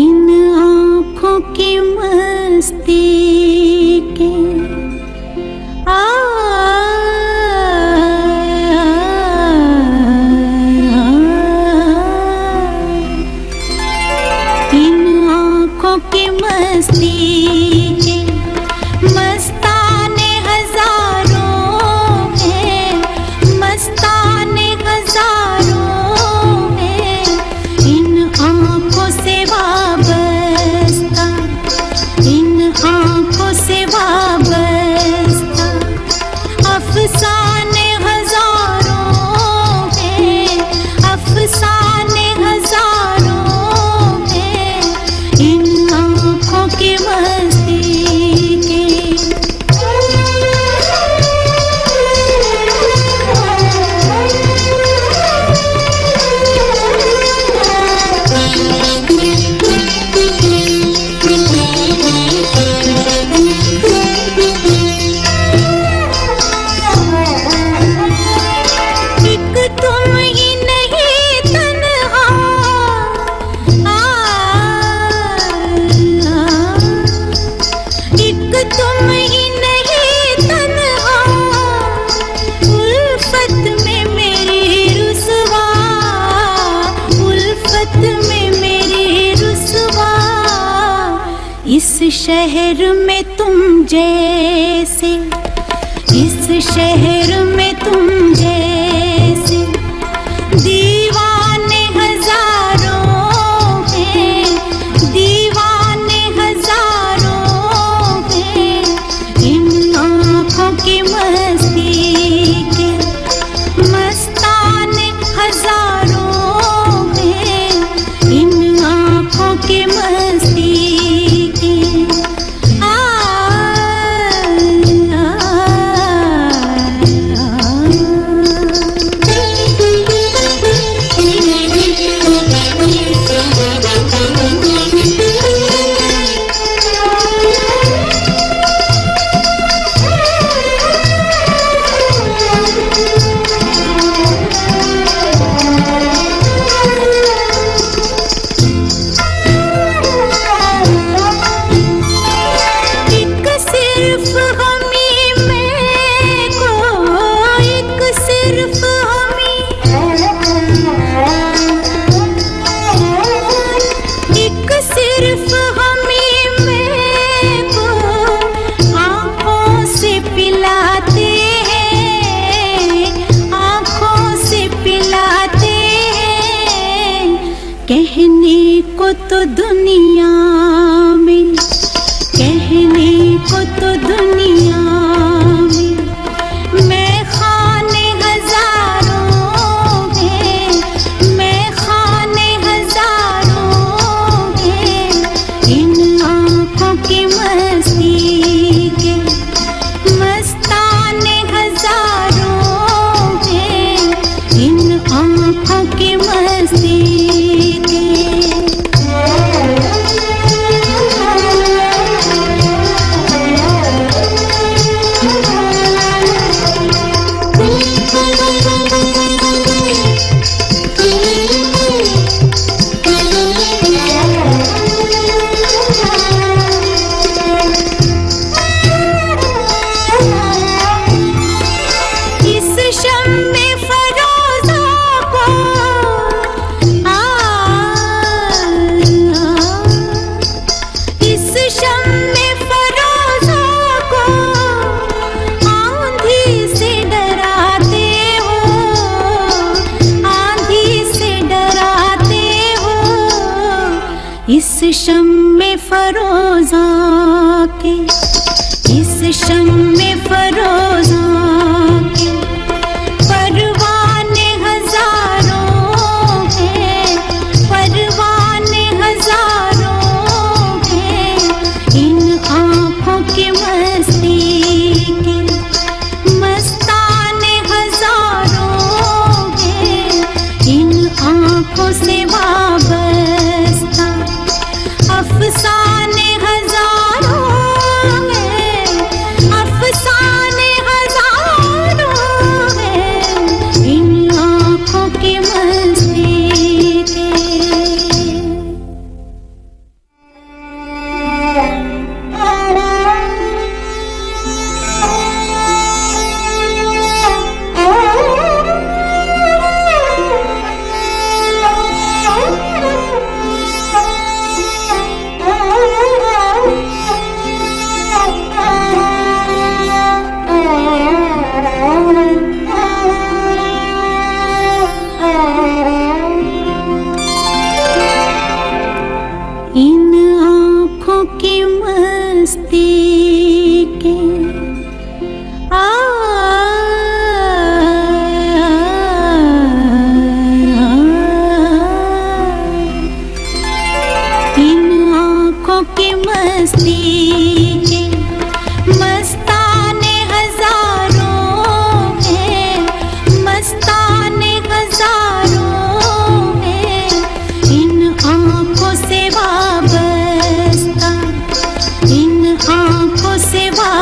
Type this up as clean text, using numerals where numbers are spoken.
इन आँखों की मस्ती के इन आँखों की मस्ती के मस्ताने हजारों हैं, मस्ताने हजारों हैं, इन आँखों से वाबस्ता, इन आँखों से वाबस्ता, अफसाने हजारों हैं, अफसाने हजारों हैं, इन आँखों की मस्ती के। एक तुम ही नहीं तन्हा, एक तुम ही नहीं तन्हा, उल्फत में मेरी रुसवा, उल्फत में मेरी रुसवा, इस शहर में तुम जैसे, इस शहर में तुम जैसे दीवाने हजारों हैं, दीवाने हजारों हैं, इन आँखों की मस्ती के मस्ताने हजारों हैं, इन आँखों की मस्ती के। एक सिर्फ हमी में को, एक सिर्फ हमी, एक सिर्फ हमी में को आँखों से पिलाते हैं, आँखों से पिलाते हैं, कहने को तो दुनिया में, कहने को तो दुनिया में मैं खाने हजारों हैं, मैं खाने हजारों हैं, इन आँखों की मस्ती के मस्ताने हजारों हैं, इन आँखों की मस्ती के। इस शम्मे फरोज़ा को इस शम्मे फरोज़ा को आंधी से डराते हो, आंधी से डराते हो, इस शम्मे फरोज़ा के, इस शम्मे फरोज़ा के परवाने हजारों हैं, परवाने हजारों हैं, इन आँखों की मस्ती के मस्ताने हजारों हैं, इन आँखों से वाबस्ता, अफसाने हजारों हैं, अफसाने हजारों इन आँखों की मस्ती के इन आँखों की मस्ती के मस्ताने हजारों हैं, मस्ताने हजारों हैं, इन आँखों से वाबस्ता, इन आँखों से वाबस्ता।